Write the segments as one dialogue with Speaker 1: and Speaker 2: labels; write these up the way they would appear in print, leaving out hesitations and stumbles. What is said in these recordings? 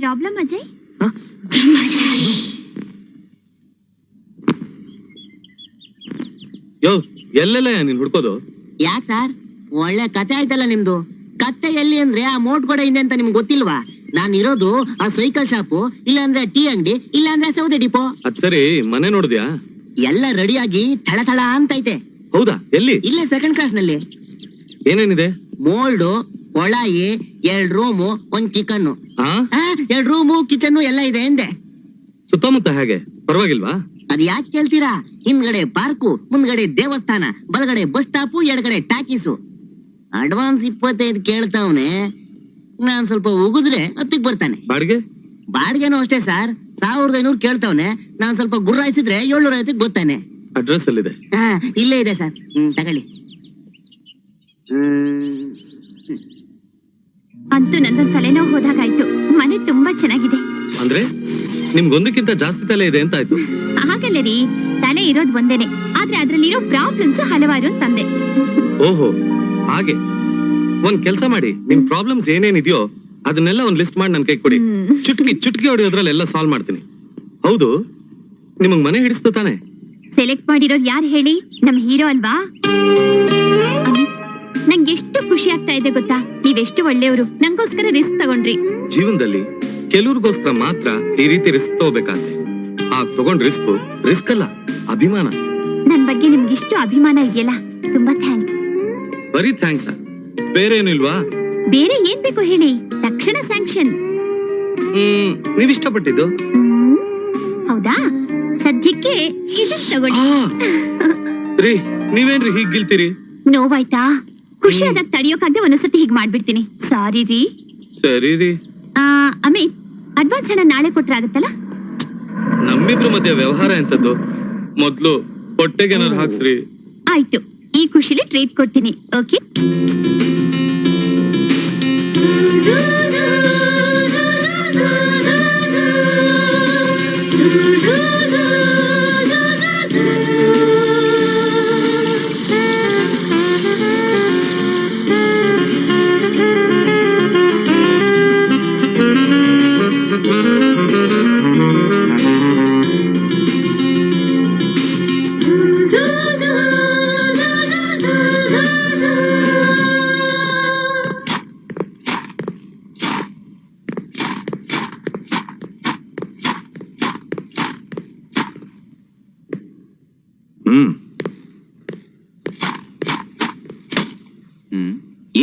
Speaker 1: Problem Ajay?
Speaker 2: ಯೋ ಎಲ್ಲೆಲ್ಲ ನೀನ್ ಹುಡ್ಕೋದು?
Speaker 3: ಯಾಕೆ ಸರ್, ಒಳ್ಳೆ ಕತೆ ಆಯ್ತಲ್ಲ ನಿಮ್ದು. ಕತೆ ಎಲ್ಲಿ ಅಂದ್ರೆ ಆ ಮೋಟ್ ಕೂಡ ಇದೆ ಅಂತ ನಿಮ್ಗೆ ಗೊತ್ತಿಲ್ವಾ? ನಾನ್ ಇರೋದು ಆ ಸೈಕಲ್ ಶಾಪು, ಇಲ್ಲ ಅಂದ್ರೆ ಟೀ ಅಂಗಡಿ, ಇಲ್ಲ ಅಂದ್ರೆ ಸೌದೆ ಡಿಪೋ.
Speaker 2: ಅದ್ ಸರಿ, ಮನೆ ನೋಡಿದ್ಯಾ?
Speaker 3: ಎಲ್ಲ ರೆಡಿಯಾಗಿ ಥಳ ಅಂತೈತೆ.
Speaker 2: ಹೌದಾ? ಎಲ್ಲಿ?
Speaker 3: ಇಲ್ಲೇ ಸೆಕೆಂಡ್ ಕ್ಲಾಸ್ ನಲ್ಲಿ.
Speaker 2: ಏನೇನಿದೆ?
Speaker 3: ಮೋಲ್ಡು, ಕೊಳಾಯಿ, 2 ರೂಮು, 1 ಕಿಚನ್. 2 ರೂಮು ಕಿಚನ್ ಎಲ್ಲ ಇದೆ ಎಂದೆ.
Speaker 2: ಸುತ್ತಮುತ್ತ ಹೇಗೆ, ಪರವಾಗಿಲ್ವಾ?
Speaker 3: ಅದ್ ಯಾಕೆ ಕೇಳ್ತೀರಾ? ಹಿಂದ್ಗಡೆ ಪಾರ್ಕು, ಮುಂದ್ಗಡೆ ದೇವಸ್ಥಾನ, ಬಲಗಡೆ ಬಸ್ ಸ್ಟಾಪು, ಎಡಗಡೆ ಟಾಕೀಸು. ಅಡ್ವಾನ್ಸ್ 25 ಕೇಳ್ತಾವ್ನೆ. ನಾನ್ ಸ್ವಲ್ಪ ಉಗಿದ್ರೆ 10ಕ್ಕೆ ಬರ್ತಾನೆ. ಬಾಡಿಗೆನೂ ಅಷ್ಟೇ ಸರ್, 1500 ಕೇಳ್ತಾವ್ನೆ. ನಾನ್ ಸ್ವಲ್ಪ ಗುರ್ರಾಯಿಸಿದ್ರೆ 750 ಗೊತ್ತಾನೆ.
Speaker 2: ಅಡ್ರೆಸ್ ಎಲ್ಲಿದೆ?
Speaker 3: ಇಲ್ಲೇ ಇದೆ ಸರ್, ತಗೊಳ್ಳಿ.
Speaker 1: ಅಂತೂ ನಂದೊಂದು ತಲೆನೋವು ಹೋದಾಗಾಯ್ತು. ಮನೆ ತುಂಬಾ ಚೆನ್ನಾಗಿದೆ.
Speaker 2: ಅಂದ್ರೆ ನಿಮ್ಗೊಂದಕ್ಕಿಂತ ಜಾಸ್ತಿ ತಲೆ ಇದೆ ಅಂತ ಆಯ್ತು?
Speaker 1: ಹಾಗಲ್ಲ ರೀ, ತಲೆ ಇರೋದ್ ಒಂದೇನೆ, ಆದ್ರೆ ಅದ್ರಲ್ಲಿರೋ ಪ್ರಾಬ್ಲಮ್ಸ್ ಹಲವಾರು ತಂದೆ.
Speaker 2: ಓಹೋ ಹಾಗೆ. ಒಂದ್ ಕೆಲ್ಸ ಮಾಡಿ, ನಿಮ್ ಪ್ರಾಬ್ಲಮ್ಸ್ ಏನೇನಿದೆಯೋ ಅದನ್ನೆಲ್ಲ ಒಂದ್ ಲಿಸ್ಟ್ ಮಾಡಿ ನನ್ ಕೈ ಕೊಡಿ. ಚುಟ್ಕಿ ಹೊಡೆಯೋದ್ರಲ್ಲೆಲ್ಲ ಸಾಲ್ವ್ ಮಾಡ್ತೀನಿ. ಹೌದು, ನಿಮಗ್ ಮನೆ ಹಿಡಿಸ್ತು ತಾನೆ?
Speaker 1: ಸೆಲೆಕ್ಟ್ ಮಾಡಿರೋರು ಯಾರು ಹೇಳಿ? ನಮ್ ಹೀರೋ ಅಲ್ವಾ? ನಂಗೆ ಎಷ್ಟು ಖುಷಿ ಆಗ್ತಾ ಇದೆ ಗೊತ್ತಾ? ನೀವೆಷ್ಟು ಒಳ್ಳೆಯವರು, ನಂಗೋಸ್ಕರ ರಿಸ್ಕ್ ತಗೊಂಡ್ರಿ.
Speaker 2: ಜೀವನದಲ್ಲಿ ಕೆಲವ್ರಿಗೋಸ್ಕರ ಮಾತ್ರ ಈ ರೀತಿ ರಿಸ್ಕ್ ತಗೋಬೇಕಾದ್ರೆ. ತಗೊಂಡ್ ರಿಸ್ಕ್ ಅಲ್ಲ, ಅಭಿಮಾನ.
Speaker 1: ನನ್ ಬಗ್ಗೆ ನಿಮ್ಗೆ ಇಷ್ಟು ಅಭಿಮಾನ ಇದೆಯಲ್ಲ, ತುಂಬಾ ಥ್ಯಾಂಕ್ಸ್.
Speaker 2: ಬರೀ ಥ್ಯಾಂಕ್ಸ್, ಬೇರೆ ಏನಿಲ್ವಾ?
Speaker 1: ಬೇರೆ ಏನ್ ಬೇಕು ಹೇಳಿ, ತಕ್ಷಣ ಸ್ಯಾಂಕ್ಷನ್.
Speaker 2: ನೀವ್ ಇಷ್ಟಪಟ್ಟಿದ್ದು?
Speaker 1: ಹೌದಾ? ಸದ್ಯಕ್ಕೆ ಇದನ್ನ ತಗೊಳ್ಳಿ.
Speaker 2: ರೀ, ನೀವೇನ್ರಿ ಹೀಗ್ ಗಿಲ್ತೀರಿ?
Speaker 1: ನೋವಾಯ್ತಾ? ಖುಷಿ ಆದಾಗ ತಡಿಯೋಕಾಗ್ದೆ ಒಂದೊಂದ್ಸತಿ ಹೀಗ್ ಮಾಡ್ಬಿಡ್ತೀನಿ. ಸಾರಿ ರೀ.
Speaker 2: ಸರಿ ರೀ.
Speaker 1: ಅಮಿತ್, ಅಡ್ವಾನ್ಸ್ ಹಣ ನಾಳೆ ಕೊಟ್ರೆ ಆಗತ್ತಲ್ಲ?
Speaker 2: ನಮ್ಮಿಬ್ರು ಮಧ್ಯೆ ವ್ಯವಹಾರ ಎಂತದ್ದು? ಮೊದ್ಲು ಹೊಟ್ಟೆಗೇನಾದ್ರು ಹಾಕ್ಸ್ರಿ.
Speaker 1: ಆಯ್ತು, ಈ ಖುಷಿಲಿ ಟ್ರೀಟ್ ಕೊಡ್ತೀನಿ. ಓಕೆ?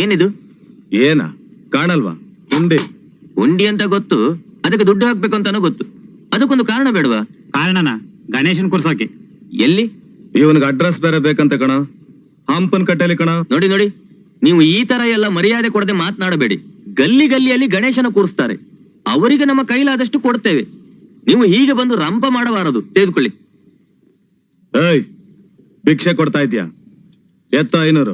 Speaker 4: ಏನಿದು?
Speaker 2: ಏನ ಕಾಣಲ್ವಾ?
Speaker 4: ಉಂಡಿ ಅಂತ ಗೊತ್ತು, ಅದಕ್ಕೆ ದುಡ್ಡು ಹಾಕ್ಬೇಕು ಅಂತಾನೂ ಗೊತ್ತು. ಅದಕ್ಕೊಂದು ಕಾರಣ ಬೇಡವಾ?
Speaker 5: ಕಾರಣನ ಗಣೇಶನ್ ಕುರ್ಸೋಕೆ.
Speaker 4: ಎಲ್ಲಿ?
Speaker 2: ಇವನ್ಗೆ ಅಡ್ರೆಸ್ ಬೇರೆ ಬೇಕಂತ ಕಣ, ಹಂಪನ್ ಕಟ್ಟೆಲಿ ಕಣ.
Speaker 4: ನೋಡಿ, ನೀವು ಈ ತರ ಎಲ್ಲ ಮರ್ಯಾದೆ ಕೊಡದೆ ಮಾತನಾಡಬೇಡಿ. ಗಲ್ಲಿಯಲ್ಲಿ ಗಣೇಶನ ಕೂರಿಸ್ತಾರೆ, ಅವರಿಗೆ ನಮ್ಮ ಕೈಲಾದಷ್ಟು ಕೊಡ್ತೇವೆ. ನೀವು ಹೀಗೆ ಬಂದು ರಂಪ ಮಾಡಬಾರದು. ತೆಗೆದುಕೊಳ್ಳಿ.
Speaker 2: ಭಿಕ್ಷೆ ಕೊಡ್ತಾ ಇದ್ಯಾ? ಎತ್ತ 500.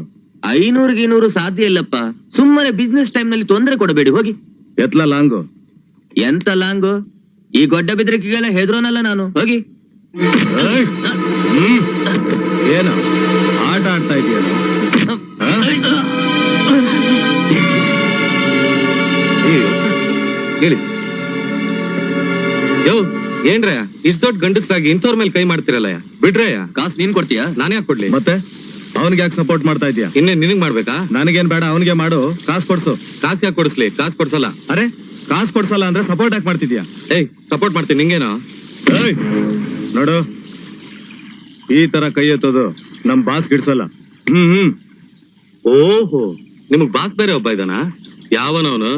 Speaker 4: 500 ಸಾಧ್ಯ ಇಲ್ಲಪ್ಪ. ಸುಮ್ಮನೆ ಬಿಸ್ನೆಸ್ ಟೈಮ್ ನಲ್ಲಿ ತೊಂದರೆ ಕೊಡಬೇಡಿ, ಹೋಗಿ.
Speaker 2: ಎತ್ಲ ಲಾಂಗು?
Speaker 4: ಎಂತ ಲಾಂಗು? ಈ ಗೊಡ್ಡ ಬೆದರಿಕೆಗೆಲ್ಲ ಹೆದರೋನಲ್ಲ ನಾನು, ಹೋಗಿ.
Speaker 2: ಏನು ಆಟ ಆಡ್ತಾ ಇದೆಯಾ? ಹೇಳಿ. ಏನ್ರಯ್ಯ, ಇಷ್ಟ ದೊಡ್ಡ ಗಂಡಸ್ರಾಗಿ ಇಂಥವ್ರ ಮೇಲೆ ಕೈ ಮಾಡ್ತಿರಲ್ಲ, ಬಿಡ್ರಯ್ಯ.
Speaker 4: ಕಾಸು ನೀನ್ ಕೊಡ್ತೀಯಾ?
Speaker 2: ನಾನೇ ಯಾಕೆ ಕೊಡ್ಲಿ? ಮತ್ತೆ ಅವನಿಗೆ ಯಾಕೆ ಸಪೋರ್ಟ್ ಮಾಡ್ತಾ ಇದೀಯಾ? ಇನ್ನೇನ್ ನಿನಗ್ ಮಾಡ್ಬೇಕಾ? ನನಗೇನ್ ಬೇಡ, ಅವನಿಗೆ ಮಾಡು. ಕಾಸು ಕೊಡ್ಸು. ಕಾಸು ಯಾಕೆ ಕೊಡಿಸ್ಲಿ? ಕಾಸು ಕೊಡ್ಸಲ್ಲ. ಅರೆ, ಕಾಸು ಕೊಡ್ಸಲ್ಲ ಅಂದ್ರೆ ಸಪೋರ್ಟ್ ಯಾಕೆ ಮಾಡ್ತಿದ್ಯಾ? ಸಪೋರ್ಟ್ ಮಾಡ್ತೀನಿ, ನಿಂಗೇನೋ? ನೋಡು, ಈ ತರ ಕೈ ಎತ್ತೋದು ನಮ್ ಬಾಸ್ ಗಿಡ್ಸಲ್ಲ. ಓಹೋ, ನಿಮಗ್ ಬಾಸ್ ಬೇರೆ ಒಬ್ಬ ಇದಾನ? ಯಾವನವನು?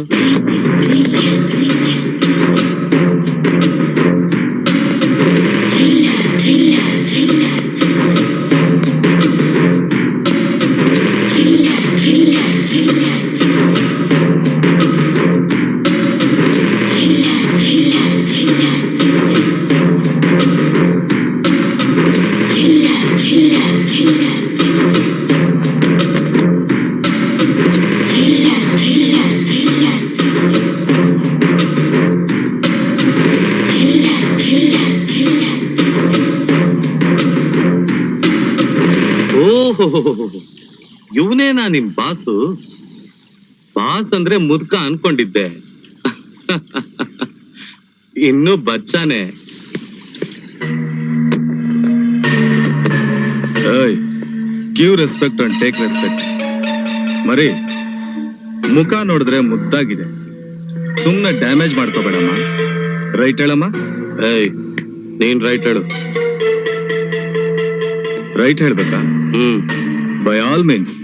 Speaker 2: ಇವನೇನಾ ನಿಮ್ ಬಾಸು? ಬಾಸ್ ಅಂದ್ರೆ ಮುದ್ಕ ಅನ್ಕೊಂಡಿದ್ದೆ. ಇನ್ನು ಬಚ್ಚಾನೆ. Give respect and take respect. ಮರಿ, ಮುಖ ನೋಡಿದ್ರೆ ಮುದ್ದಾಗಿದೆ, ಸುಮ್ನೆ ಡ್ಯಾಮೇಜ್ ಮಾಡ್ಕೋಬೇಡಮ್ಮ. ರೈಟ್ ಹೇಳಮ್ಮ. ಏಯ್, ನೀನ್ ರೈಟ್ ಹೇಳು. ರೈಟ್ ಹೇಳ್ಬೇಕಾ? By all means.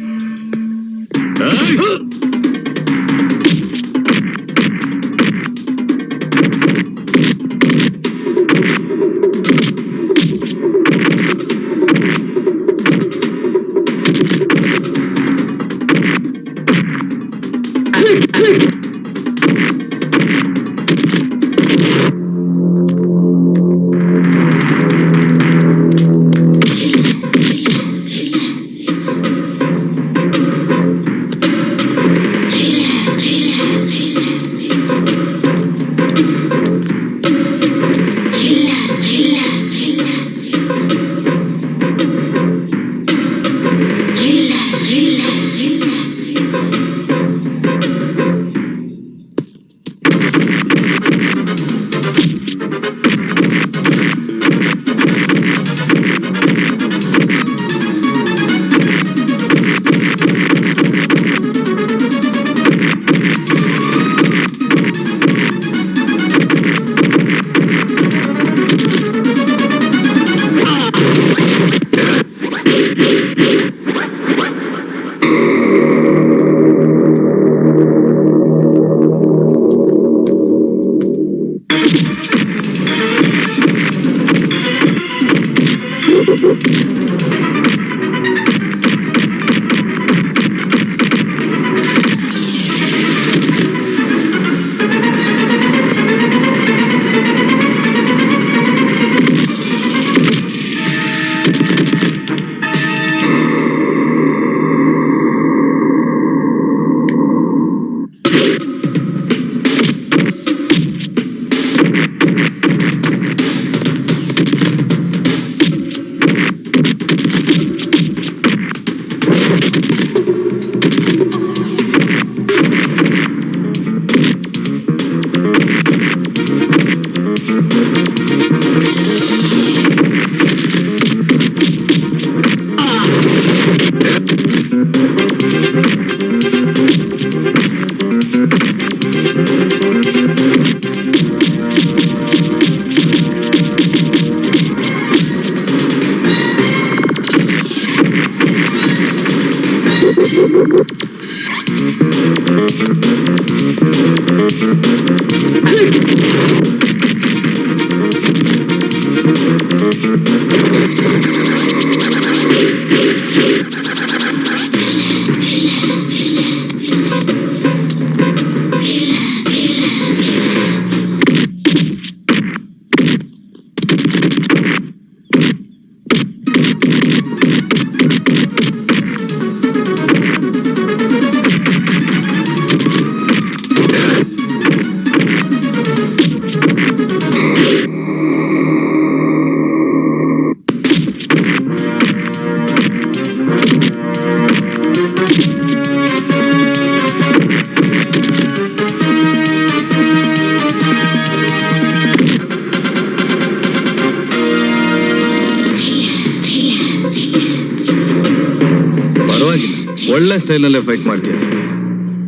Speaker 2: ಒಳ್ಳೆ ಸ್ಟೈಲ್ ನಲ್ಲೇ ಫೈಟ್ ಮಾಡ್ತೀಯ.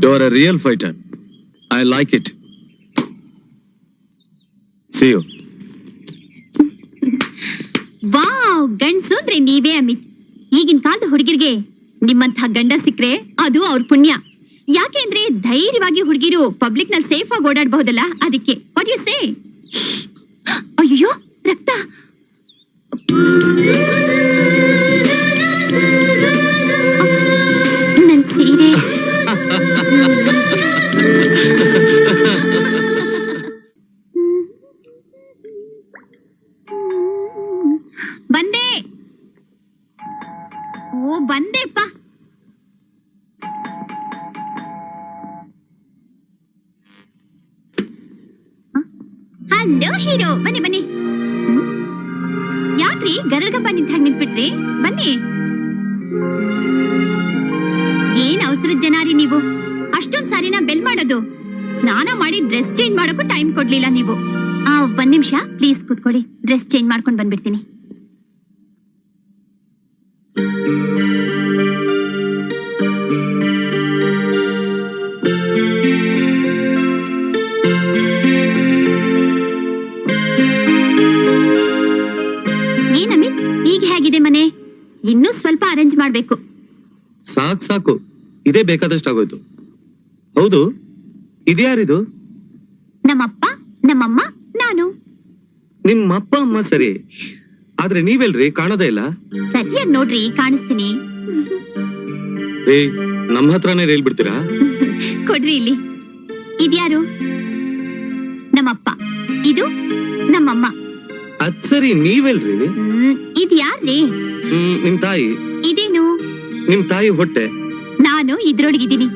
Speaker 2: You are a real fighter. I like it. See you.
Speaker 1: Wow, ಗಂಡ್ಸು ಅಂದ್ರೆ ನೀವೇ ಅಮಿತ್. ಈಗಿನ ಕಾಲದ ಹುಡುಗಿರ್ಗೆ ನಿಮ್ಮಂತ ಗಂಡ ಸಿಕ್ಕ್ರೆ ಅದು ಅವ್ರ ಪುಣ್ಯ. ಯಾಕೆಂದ್ರೆ ಧೈರ್ಯವಾಗಿ ಹುಡುಗಿರು ಪಬ್ಲಿಕ್ ನಲ್ಲಿ ಸೇಫ್ ಆಗಿ ಓಡಾಡಬಹುದಲ್ಲ, ಅದಕ್ಕೆ. What you say? ಅಯ್ಯೋ, ರಕ್ತ. ನನ್ ಸೀರೆ. ಬಂದೆ. ಓ, ಬಂದೆಪ್ಪ. ಹಲೋ ಹೀರೋ, ಬನ್ನಿ ಬನ್ನಿ. ಯಾಕ್ರಿ ಗರಡ್ಗಪ್ಪ ನಿಂತ ಹಾಗೆ ನಿಂತ್ಬಿಟ್ರಿ? ಬನ್ನಿ. ಜನ ರೀ ನೀವು. ಅಷ್ಟೊಂದ್ ಸಾರಿನ ಬೆಲ್ ಮಾಡೋದು. ಸ್ನಾನ ಮಾಡಿ ಡ್ರೆಸ್ ಚೇಂಜ್ ಮಾಡೋಕ್ಕೂ ಟೈಮ್ ಕೊಡ್ಲಿಲ್ಲ ನೀವು. ಒಂದ್ ನಿಮಿಷ ಪ್ಲೀಸ್ ಕೂತ್ಕೊಳ್ಳಿ, ಡ್ರೆಸ್ ಚೇಂಜ್ ಮಾಡ್ಕೊಂಡ್ ಬಂದ್ಬಿಡ್ತೀನಿ. ಏನಮ್ಮಿ ಈಗ ಹೇಗಿದೆ ಮನೆ? ಇನ್ನೂ ಸ್ವಲ್ಪ ಅರೇಂಜ್ ಮಾಡ್ಬೇಕು.
Speaker 2: ಸಾಕು ಇದೇ ಬೇಕಾದಷ್ಟು ಆಗೋಯ್ತು. ಹೌದು, ಇದ್ಯಾರಿದು?
Speaker 1: ನಮ್ಮಪ್ಪ, ನಮ್ಮಮ್ಮ, ನಾನು.
Speaker 2: ನಿಮ್ಮ ಅಪ್ಪ ಅಮ್ಮ ಸರಿ, ಆದ್ರೆ ನೀವೆಲ್ರಿ ಕಾಣೋದೇ ಇಲ್ಲ.
Speaker 1: ಸರಿಯಾಗಿ ನೋಡ್ರಿ, ಕಾಣಿಸ್ತೀನಿ.
Speaker 2: ನಮ್ಮ ಹತ್ರನೇ ರೇಲ್ ಬಿಡ್ತೀರಾ?
Speaker 1: ಕೊಡ್ರಿ ಇಲ್ಲಿ. ಇದ್ಯಾರು? ನಮ್ಮಪ್ಪ. ಇದು ನಮ್ಮಮ್ಮ.
Speaker 2: ಅದ್ ಸರಿ, ನೀವೆಲ್ರಿ?
Speaker 1: ಇದ್ಯಾರ್ರಿ?
Speaker 2: ನಿಮ್ ತಾಯಿ.
Speaker 1: ಇದೇನು?
Speaker 2: ನಿಮ್ ತಾಯಿ ಹೊಟ್ಟೆ.
Speaker 1: ನಾನು ಇದ್ರೊಳಗಿದ್ದೀನಿ.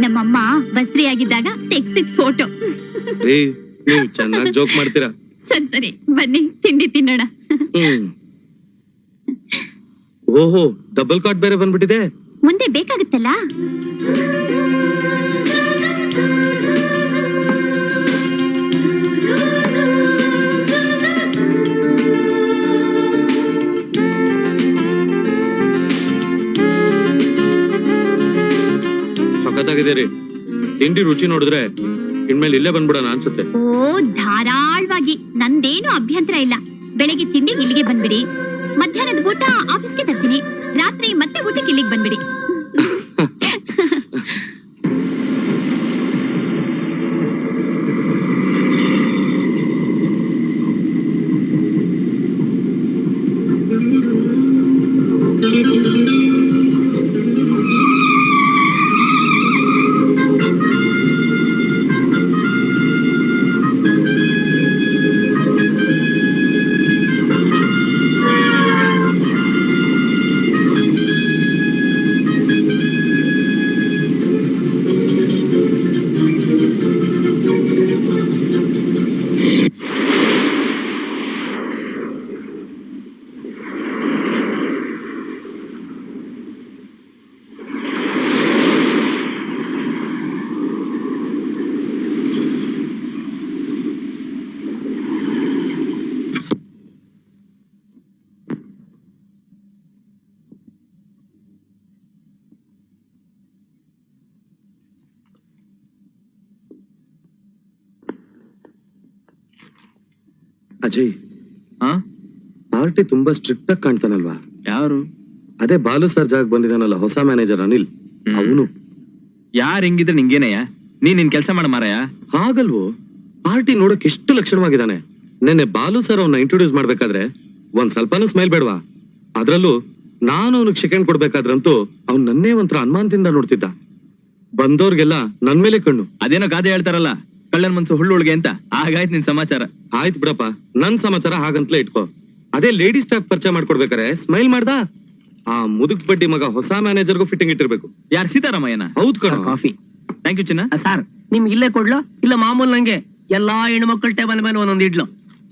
Speaker 1: ನಮ್ಮಮ್ಮ ಬಸ್ರಿ ಆಗಿದ್ದಾಗ ತೆಗ್ಸಿದ್ ಫೋಟೋ.
Speaker 2: ನೀವು ಚೆನ್ನಾಗಿ ಜೋಕ್ ಮಾಡ್ತೀರಾ.
Speaker 1: ಸರಿ ಬನ್ನಿ ತಿಂಡಿ ತಿನ್ನೋಣ.
Speaker 2: ಓಹೋ, ಡಬಲ್ ಕಾಟ್ ಬೇರೆ ಬಂದ್ಬಿಟ್ಟಿದೆ.
Speaker 1: ಮುಂದೆ ಬೇಕಾಗುತ್ತಲ್ಲ.
Speaker 2: ಸಖತ್ತಾಗಿದೆ ರೀ. ತಿಂಡಿ ರುಚಿ ನೋಡಿದ್ರೆ ಇನ್ಮೇಲೆ ಇಲ್ಲೇ ಬಂದ್ಬಿಡೋಣ ಅನ್ಸುತ್ತೆ.
Speaker 1: ಓ ಧಾರಾಳವಾಗಿ, ನಂದೇನು ಅಭ್ಯಂತರ ಇಲ್ಲ. ಬೆಳಗ್ಗೆ ತಿಂಡಿಗೆ ಇಲ್ಲಿಗೆ ಬಂದ್ಬಿಡಿ, ಮಧ್ಯಾಹ್ನದ ಊಟ ಆಫೀಸ್ಗೆ ತರ್ತೀನಿ, ರಾತ್ರಿ ಮತ್ತೆ ಊಟಕ್ಕೆ ಇಲ್ಲಿಗೆ ಬಂದ್ಬಿಡಿ.
Speaker 2: ಅಜಯ್, ಪಾರ್ಟಿ ತುಂಬಾ ಸ್ಟ್ರಿಕ್ಟ್ ಆಗಿ ಕಾಣ್ತಾನಲ್ವಾ?
Speaker 4: ಯಾರು?
Speaker 2: ಅದೇ ಬಾಲು ಸರ್ ಜಾಗ ಬಂದಿದಾನಲ್ಲ, ಹೊಸ ಮ್ಯಾನೇಜರ್ ಅನಿಲ್. ಅವನು
Speaker 4: ಯಾರು ಹೆಂಗಿದ್ರೆ ನಿಂಗೇನಯ್ಯ? ನಿನ್ ಕೆಲ್ಸ ಮಾಡ ಮಾರಾಯ.
Speaker 2: ಹಾಗಲ್ವೋ, ಪಾರ್ಟಿ ನೋಡಕ್ ಎಷ್ಟು ಲಕ್ಷಣವಾಗಿದ್ದಾನೆ. ನೆನ್ನೆ ಬಾಲು ಸರ್ ಅವನ್ನ ಇಂಟ್ರೊಡ್ಯೂಸ್ ಮಾಡ್ಬೇಕಾದ್ರೆ ಒಂದ್ ಸ್ವಲ್ಪನೂ ಸ್ಮೈಲ್ ಬೇಡವಾ? ಅದ್ರಲ್ಲೂ ನಾನು ಅವನಿಗೆ ಶಿಕ್ಷಣ ಕೊಡ್ಬೇಕಾದ್ರಂತೂ ಅವ್ನ್ ನನ್ನೇ ಒಂಥರ ಅನುಮಾನದಿಂದ ನೋಡ್ತಿದ್ದ. ಬಂದವ್ರಿಗೆಲ್ಲ ನನ್ ಮೇಲೆ ಕಣ್ಣು.
Speaker 4: ಅದೇನೋ ಗಾದೆ ಹೇಳ್ತಾರಲ್ಲ, ಕಳ್ಳನ್ ಮನ್ಸು ಹುಳ್ಳುಳ್ಗೆ ಅಂತ. ಹಾಗಾಯ್ತು ನಿನ್ ಸಮಾಚಾರ.
Speaker 2: ಆಯ್ತು ಬಿಡಪ್ಪ, ನನ್ ಸಮಾಚಾರ ಹಾಗಂತಲೇ ಇಟ್ಕೋ. ಅದೇ ಲೇಡಿ ಸ್ಟಾಫ್ ಪರಿಚಯ ಮಾಡ್ಕೊಡ್ಬೇಕಾರೆ ಸ್ಮೈಲ್ ಮಾಡ್ದ. ಆ ಮುದುಕ್ ಬಡ್ಡಿ ಮಗ ಹೊಸ ಮ್ಯಾನೇಜರ್ಗೂ ಫಿಟ್ಟಿಂಗ್ ಇಟ್ಟಿರ್ಬೇಕು.
Speaker 4: ಯಾರು? ಸೀತಾರಾಮಯ್ಯನ?
Speaker 2: ಹೌದ್ ಕಣ.
Speaker 3: ಕಾಫಿ.
Speaker 4: ಥ್ಯಾಂಕ್ ಯು ಚಿನ್ನ.
Speaker 3: ಸರ್ ನಿಮ್ಗೆ ಇಲ್ಲೇ ಕೊಡ್ಲೋ ಇಲ್ಲ ಮಾಮೂಲ್ ನಂಗೆ ಎಲ್ಲಾ ಹೆಣ್ಮಕ್ಳ ಟೇಬಲ್ ಮೇಲೆ ಒಂದೊಂದು ಇಡ್ಲು?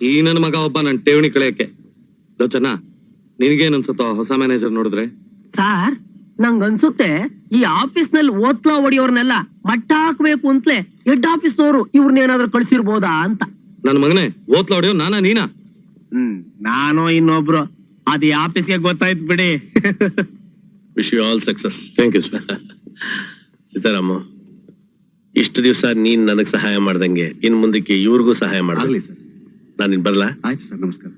Speaker 2: ಈ ನನ್ ಮಗ ಒಬ್ಬ ನನ್ ಠೇವಣಿ ಕಳೆಯಕ್ಕೆ. ಲೋಚನ, ನಿನ್ಗೇನ್ ಅನ್ಸುತ್ತೋ ಹೊಸ ಮ್ಯಾನೇಜರ್ ನೋಡಿದ್ರೆ?
Speaker 3: ಸಾರ್ ನಂಗ್ ಅನ್ಸುತ್ತೆ ಈ ಆಫೀಸ್ ನಲ್ಲಿ ಓತ್ಲಾ ಹೊಡಿಯೋರ್ನೆಲ್ಲ ಮಟ್ಟ ಹಾಕ್ಬೇಕು ಅಂತಲೇ ಹೆಡ್ ಆಫೀಸ್ನವರು ಇವ್ರನ್ನೇನಾದ್ರೂ ಕಳ್ಸಿರ್ಬೋದಾ ಅಂತ.
Speaker 2: ನನ್ ಮಗನೇ, ಓತ್ಲ ಹೊಡೆಯೋ ನಾನಾ ನೀನಾ?
Speaker 3: ನಾನು ಇನ್ನೊಬ್ರು. ಅದ್ ಈ ಆಫೀಸ್ಗೆ ಗೊತ್ತಾಯ್ತು ಬಿಡಿ.
Speaker 6: Wish you all success.
Speaker 2: Thank you sir.
Speaker 6: Sitarama, ಇಷ್ಟು ದಿವಸ ನೀನ್ ನನಗ್ ಸಹಾಯ ಮಾಡ್ದಂಗೆ ಇನ್ ಮುಂದಕ್ಕೆ ಇವ್ರಿಗೂ ಸಹಾಯ ಮಾಡಲಿ ಸರ್. ನಾನು ಇನ್ ಬರ್ಲಾ?
Speaker 5: ಆಯ್ತು ಸರ್, ನಮಸ್ಕಾರ.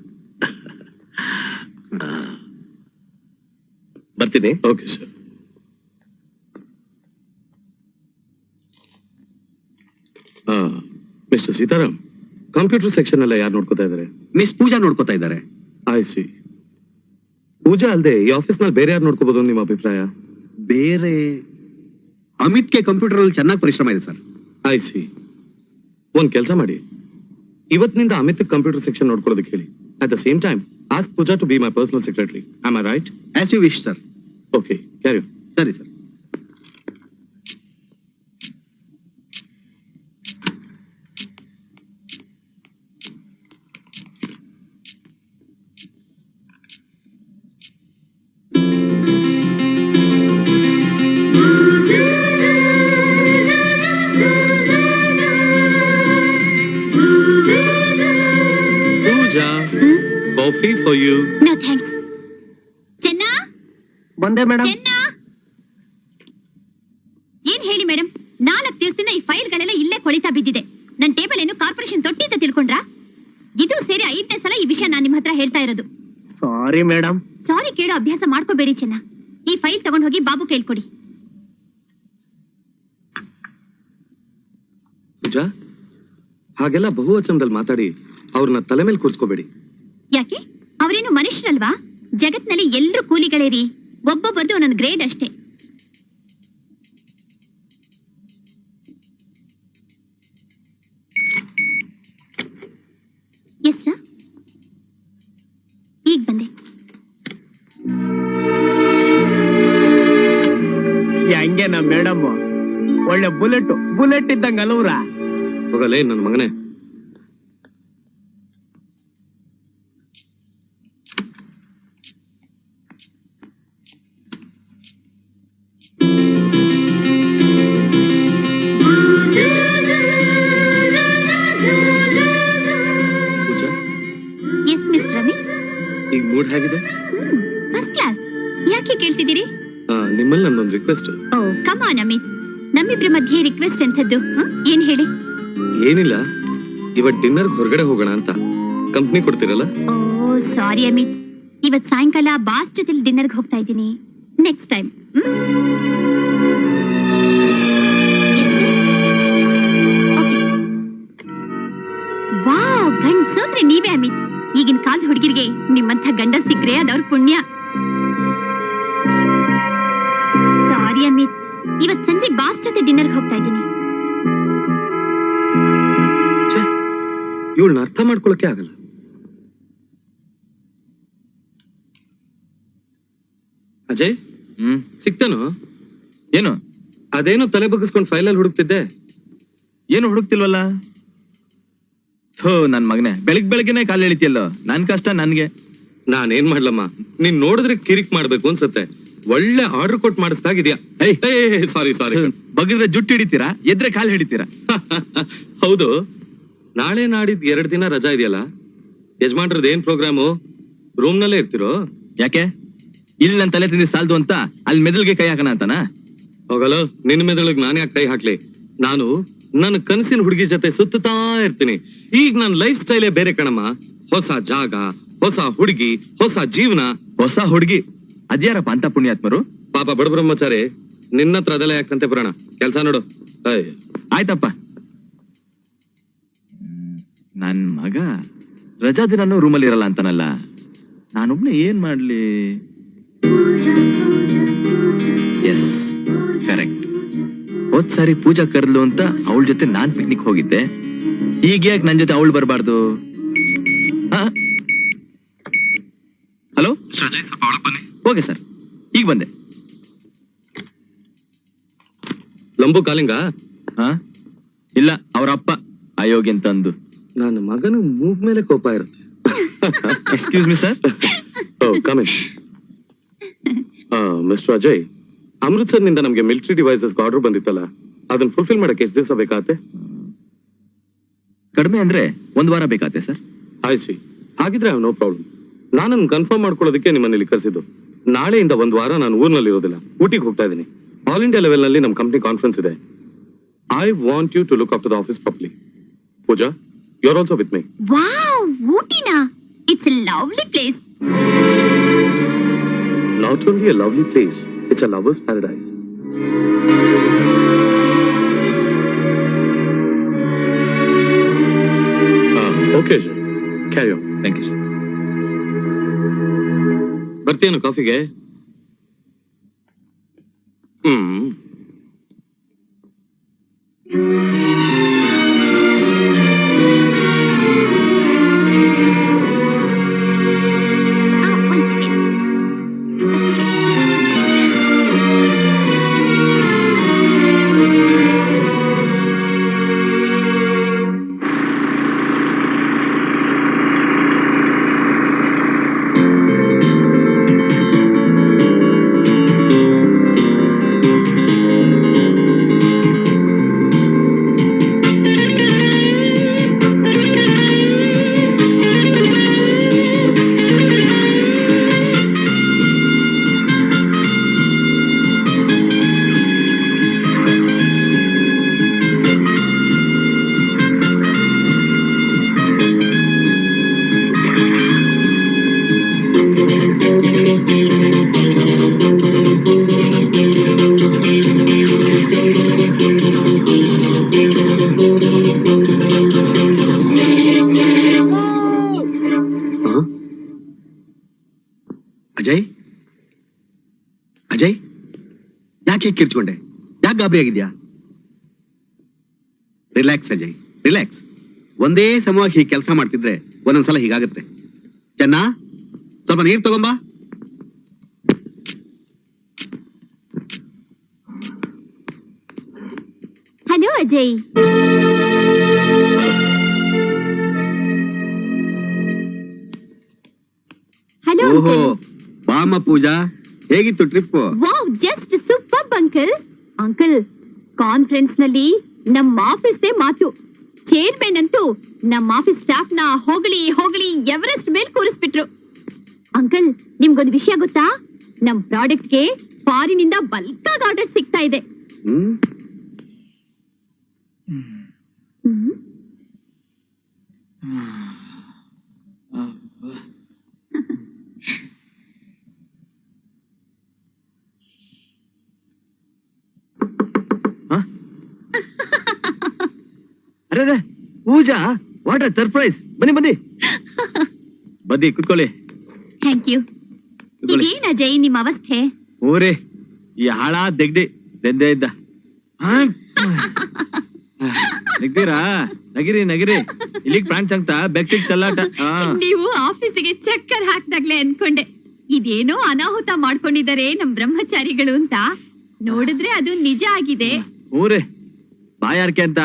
Speaker 6: ಬರ್ತೀನಿ.
Speaker 2: Okay sir. Mister Sitaram, computer section ಎಲ್ಲ ಯಾರು ನೋಡ್ಕೋತಾ ಇದಾರೆ?
Speaker 5: ಮಿಸ್ ಪೂಜಾ ನೋಡ್ಕೋತಾ ಇದ್ದಾರೆ.
Speaker 2: I C. ಪೂಜಾ ಅಲ್ದೆ ಈ ಆಫೀಸ್ ನಲ್ಲಿ ಬೇರೆ ಯಾರು ನೋಡ್ಕೋಬಹುದು ನಿಮ್ಮ ಅಭಿಪ್ರಾಯ?
Speaker 5: ಬೇರೆ ಅಮಿತ್ಗೆ ಕಂಪ್ಯೂಟರ್ ಅಲ್ಲಿ ಚೆನ್ನಾಗಿ ಪರಿಶ್ರಮ ಇದೆ ಸರ್.
Speaker 2: I C. ಒಂದ್ ಕೆಲಸ ಮಾಡಿ, ಇವತ್ತಿನಿಂದ ಅಮಿತ್ ಕಂಪ್ಯೂಟರ್ ಸೆಕ್ಷನ್ ನೋಡ್ಕೊಳ್ಳೋದಕ್ಕೆ ಹೇಳಿ. At the same time ask Pooja to be my personal secretary. Am I right?
Speaker 5: As you wish sir.
Speaker 2: Okay, carry on.
Speaker 5: ಸರಿ sir.
Speaker 2: For you.
Speaker 1: No thanks. ಚೆನ್ನ
Speaker 4: ಬಂದೆ ಮೇಡಮ್.
Speaker 1: ಚೆನ್ನ, ಏನ್ ಹೇಳಿ ಮೇಡಮ್, 4 ದಿವಸದಿಂದ ಈ ಫೈಲ್ಗಳೆಲ್ಲ ಇಲ್ಲೇ ಕೊಳಿತಾ ಬಿದ್ದಿದೆ. ನನ್ ಟೇಬಲ್ ಏನು ಕಾರ್ಪೊರೇಷನ್ ತೊಟ್ಟಿ ಅಂತ ತಿಳ್ಕೊಂಡ್ರಾ? ಇದು ಸೇರಿ 5ನೇ ಸಲ ಈ ವಿಷಯ ನಾನ್ ನಿಮ್ ಹತ್ರ ಹೇಳ್ತಾ ಇರೋದು.
Speaker 4: Sorry madam.
Speaker 1: ಸಾರಿ ಕೇಳೋ ಅಭ್ಯಾಸ ಮಾಡ್ಕೋಬೇಡಿ ಚೆನ್ನ. ಈ ಫೈಲ್ ತಗೊಂಡ್ ಹೋಗಿ ಬಾಬು ಕೇಳ್ಕೊಡಿ.
Speaker 2: ಪೂಜಾ, ಹಾಗೆಲ್ಲ ಬಹುವಚನದಲ್ಲಿ ಮಾತಾಡಿ ಅವ್ರನ್ನ ತಲೆ ಮೇಲೆ ಕೂರ್ಸ್ಕೋಬೇಡಿ.
Speaker 1: ಯಾಕೆ? ಅವರೇನು ಮನುಷ್ಯರಲ್ವಾ? ಜಗತ್ನಲ್ಲಿ ಎಲ್ರೂ ಕೂಲಿಗಳೇ ರೀ. ಒಬ್ಬೊಬ್ಬರದು ಒಂದೊಂದು ಗ್ರೇಡ್ ಅಷ್ಟೇ. ಎಸ್ ಸರ್, ಈಗ ಬಂದೆ.
Speaker 4: ಹೆಂಗೆ ನಮ್ ಮೇಡಮ್ ಒಳ್ಳೆ ಬುಲೆಟ್ ಇದ್ದಂಗ ಅಲವ್ರ.
Speaker 2: ಹೋಗಲೇ ನನ್ನ ಮಗನೇ. Pooja,
Speaker 1: yes mister Ravi.
Speaker 2: ಈಗ ಮೂಡ್ ಹೇಗಿದೆ?
Speaker 1: First class. ಯಾಕೆ ಕೇಳ್ತಿದ್ದೀರಿ?
Speaker 2: ನಿಮ್ಮಲ್ಲಿ ನನ್ನೊಂದು request.
Speaker 1: Oh come on Amit, ನಮ್ಮಿಬ್ರ ಮಧ್ಯೆ ರಿಕ್ವೆಸ್ಟ್ ಎಂಥದ್ದು? ಏನ್ ಹೇಳಿ?
Speaker 2: ಏನಿಲ್ಲ, ಇವತ್ ಡಿನ್ನರ್ ಹೊರಗಡೆ ಹೋಗೋಣ ಅಂತ. ಕಂಪ್ನಿ ಕೊಡ್ತೀರಲ್ಲ?
Speaker 1: ಓ ಸಾರಿ ಅಮಿತ್, ಇವತ್ ಸಾಯಂಕಾಲ ಬಾಸ್ ಜೊತೆ ಡಿನ್ನರ್ಗೆ ಹೋಗ್ತಾ ಇದ್ದೀನಿ. Next time. ವಾವ್, ಗಂಡ್ಸಂದ್ರೆ ನೀವೇ ಅಮಿತ್. ಈಗಿನ ಕಾಲದ ಹುಡುಗಿರಿಗೆ ನಿಮ್ಮಂಥ ಗಂಡ ಸಿಕ್ಕ್ರೆ ಅದವ್ರ ಪುಣ್ಯ. ಸಾರಿ ಅಮಿತ್, ಇವತ್ ಸಂಜೆ ಬಾಸ್ ಜೊತೆ ಡಿನ್ನರ್ಗೆ ಹೋಗ್ತಾ ಇದ್ದೀನಿ.
Speaker 2: ಇವಳನ್ನ ಅರ್ಥ ಮಾಡ್ಕೊಳಕ್ಕೆ ಆಗಲ್ಲ. ಅಜಯ್, ಸಿಕ್ತಾನು?
Speaker 4: ಏನು?
Speaker 2: ಅದೇನೋ ತಲೆ ಬಗ್ಗಿಸ್ಕೊಂಡು ಫೈಲಲ್ಲಿ ಹುಡುಕ್ತಿದ್ದೆ.
Speaker 4: ಏನು ಹುಡುಕ್ತಿಲ್ವಲ್ಲ? ಥೋ ನನ್ ಮಗನೇ, ಬೆಳಗ್ಗೆನೆ ಕಾಲು ಎಳಿತಿಯಲ್ಲೋ. ನನ್ ಕಷ್ಟ ನನ್ಗೆ.
Speaker 2: ನಾನೇನ್ ಮಾಡ್ಲಮ್ಮ, ನೀನ್ ನೋಡಿದ್ರೆ ಕಿರಿಕ್ ಮಾಡ್ಬೇಕು ಅನ್ಸತ್ತೆ. ಒಳ್ಳೆ ಆರ್ಡರ್ ಕೊಟ್ಟು ಮಾಡಿಸ್ದಾಗಿದ್ಯಾ. ಸಾರಿ ಸಾರಿ.
Speaker 4: ಬಗ್ಗಿದ್ರೆ ಜುಟ್ಟು ಹಿಡಿತೀರಾ, ಎದ್ರೆ ಕಾಲು ಹಿಡಿತೀರಾ?
Speaker 2: ಹೌದು, ನಾಳೆ ನಾಡಿದ್ 2 ದಿನ ರಜಾ ಇದೆಯಲ್ಲ, ಯಜಮಾನ್ರದ್ದು ಏನ್ ಪ್ರೋಗ್ರಾಮು? ರೂಮ್ ನಲ್ಲೇ ಇರ್ತಿರೋ?
Speaker 4: ಯಾಕೆ? ಇಲ್ಲಿ ನನ್ ತಲೆ ತಿಂದಿ ಸಾಲ್ದು ಅಂತ ಅಲ್ಲಿ ಮೆದಲ್ಗೆ ಕೈ ಹಾಕಣ ಅಂತನಾ?
Speaker 2: ಹೋಗಲ್ಲ, ನಿನ್ ಮೆದುಳಿಗೆ ನಾನು ಯಾಕೆ ಕೈ ಹಾಕ್ಲಿ? ನಾನು ನನ್ನ ಕನಸಿನ ಹುಡುಗಿ ಜೊತೆ ಸುತ್ತಾ ಇರ್ತೀನಿ. ಈಗ ನನ್ನ ಲೈಫ್ ಸ್ಟೈಲೇ ಬೇರೆ ಕಣಮ್ಮ. ಹೊಸ ಜಾಗ, ಹೊಸ ಹುಡುಗಿ, ಹೊಸ ಜೀವನ.
Speaker 4: ಹೊಸ ಹುಡುಗಿ ಅದ್ಯಾರಪ್ಪ ಅಂತ ಪುಣ್ಯಾತ್ಮರು?
Speaker 2: ಪಾಪ ಬಡ ಬ್ರಹ್ಮಚಾರಿ, ನಿನ್ನ ಹತ್ರ ಅದೆಲ್ಲ ಯಾಕಂತೆ ಬರೋಣ. ಕೆಲ್ಸ ನೋಡು.
Speaker 4: ಆಯ್ತಪ್ಪ. ನನ್ ಮಗ ರಜಾ ದಿನನೂ ರೂಮಲ್ಲಿ ಇರಲ್ಲ ಅಂತಾನಲ್ಲ, ನಾನೊಬ್ನೇ ಏನ್ ಮಾಡ್ಲಿ? Yes, correct. ಹೋದ್ ಸಾರಿ ಪೂಜಾ ಕರ್ಲು ಅಂತ ಅವಳ ಜೊತೆ ನಾನ್ ಪಿಕ್ನಿಕ್ ಹೋಗಿದ್ದೆ. ಈಗ ಯಾಕೆ ನನ್ ಜೊತೆ ಅವಳು ಬರಬಾರ್ದು? ಹಲೋ, ಓಕೆ ಸರ್, ಈಗ ಬಂದೆ.
Speaker 2: ಲಂಬು ಕಾಲಿಂಗ?
Speaker 4: ಇಲ್ಲ, ಅವ್ರ ಅಪ್ಪ ಅಯೋಗ್ಯ ಅಂತಂದು.
Speaker 2: ನನ್ನ ಮಗನ ಮೂಗ್ ಮೇಲೆ ಕೋಪ ಇರುತ್ತೆ.
Speaker 4: Excuse me sir.
Speaker 2: Coming. Mister Ajay, Amritsar ನಿಂದ ನಮ್ಗೆ ಮಿಲಿಟರಿ ಡಿವೈಸಸ್ ಆರ್ಡರ್ ಬಂದಿತ್ತಲ್ಲ, ಅದನ್ನ ಫುಲ್ಫಿಲ್ ಮಾಡಕ್ಕೆ ಎಷ್ಟು ದಿವಸ ಬೇಕಾಗತ್ತೆ?
Speaker 4: ಕಡಿಮೆ ಅಂದ್ರೆ 1 ವಾರ ಬೇಕಾಗತ್ತೆ ಸರ್.
Speaker 2: ಆಯ್ತು, ಹಾಗಿದ್ರೆ ನೋ ಪ್ರಾಬ್ಲಮ್. ನಾನನ್ನು ಕನ್ಫರ್ಮ್ ಮಾಡ್ಕೊಳ್ಳೋದಕ್ಕೆ ನಿಮ್ಮನ್ನ ಇಲ್ಲಿ ಕರೆಸಿದ್ದು. ನಾಳೆಯಿಂದ 1 ವಾರ ನಾನು ಊರ್ನಲ್ಲಿ ಇರೋದಿಲ್ಲ, ಊಟಿಗೆ ಹೋಗ್ತಾ ಇದ್ದೀನಿ. ಆಲ್ ಇಂಡಿಯಾ ಲೆವೆಲ್ ನಲ್ಲಿ ನಮ್ಮ ಕಂಪ್ನಿ ಕಾನ್ಫರೆನ್ಸ್ ಇದೆ. I want you to look after the office properly. Pooja, you are also with me.
Speaker 1: Wow, ಊಟಿನಾ? It's a lovely place.
Speaker 2: Not only a lovely place, it's a lover's paradise. Okay, sir. Carry on.
Speaker 4: Thank you sir.
Speaker 2: ಬರ್ತೀಯೇನು ಕಾಫಿಗೆ?
Speaker 1: ಒಂದ್ second.
Speaker 5: Ajay, ಯಾಕೆ ಕಿರ್ಚ್ಕೊಂಡೆ? ಯಾಕೆ ಗಾಬರಿ ಆಗಿದ್ಯಾ? Relax Ajay, relax. ಒಂದೇ ಸಮವಾಗಿ ಹೀಗೆ ಕೆಲಸ ಮಾಡ್ತಿದ್ರೆ ಒಂದೊಂದ್ಸಲ ಹೀಗಾಗುತ್ತೆ. ಚೆನ್ನ, ಸ್ವಲ್ಪ ನೀರು ತಗೊಂಬಾ.
Speaker 1: ಹಲೋ ಅಜಯ್. ಹಲೋ
Speaker 5: ಓಹೋ, ಬಾಮ ಪೂಜಾ, ಹೇಗಿತ್ತು trip?
Speaker 1: Wow, just super uncle. Uncle, conference ನಲ್ಲಿ ನಮ್ಮ ಆಫೀಸ್ ಮಾತು. ಚೇರ್ಮನ್ ಅಂತೂ ನಮ್ಮ ಆಫೀಸ್ ಸ್ಟಾಫ್ ನ ಹೊಗಳಿ ಹೊಗಳಿ ಎವರೆಸ್ಟ್ ಮೇಲೆ ಕೂರಿಸ್ಬಿಟ್ರು. ಅಂಕಲ್, ನಿಮ್ಗೊಂದು ವಿಷಯ ಗೊತ್ತಾ? ನಮ್ ಪ್ರಾಡಕ್ಟ್ ಗೆ ಫಾರಿನ್ ಇಂದ ಬಲ್ಕ್ ಆಗಿ ಆರ್ಡರ್ ಸಿಗ್ತಾ ಇದೆ.
Speaker 5: ಹ್ಮ್
Speaker 1: ಹ್ಮ್.
Speaker 4: ಅರೆ ಪೂಜಾ, ವಾಟ್ ಅ ಸರ್ಪ್ರೈಸ್. ಬನ್ನಿ ಬನ್ನಿ ಬನ್ನಿ, ಕುತ್ಕೊಳ್ಳಿ.
Speaker 1: Thank you. ಇದೇನ್ ಅಜಯ್ ನಿಮ್ ಅವಸ್ಥೆ?
Speaker 4: ಊರೇ ಈ ಹಾಳ ದೆದ್ದೆ ಇದ್ದ. ನಗ್ದೀರಾ? ನಗಿರಿ ನಗಿರಿ. ಇಲ್ಲಿಗ್ ಪ್ರಾಣ್ ಚಂಕ್ತ ಬೆಕ್ಕಿಗ್ ಚಲ್ಲಾಟ.
Speaker 1: ನೀವು ಆಫೀಸಿಗೆ ಚಕ್ಕರ್ ಹಾಕ್ದಾಗ್ಲೇ ಅನ್ಕೊಂಡೆ ಇದೇನೋ ಅನಾಹುತ ಮಾಡ್ಕೊಂಡಿದ್ದಾರೆ ನಮ್ ಬ್ರಹ್ಮಚಾರಿಗಳು ಅಂತ. ನೋಡಿದ್ರೆ ಅದು ನಿಜ ಆಗಿದೆ.
Speaker 4: ಊರೇ ಬಾಯಾರ್ಕೆ ಅಂತ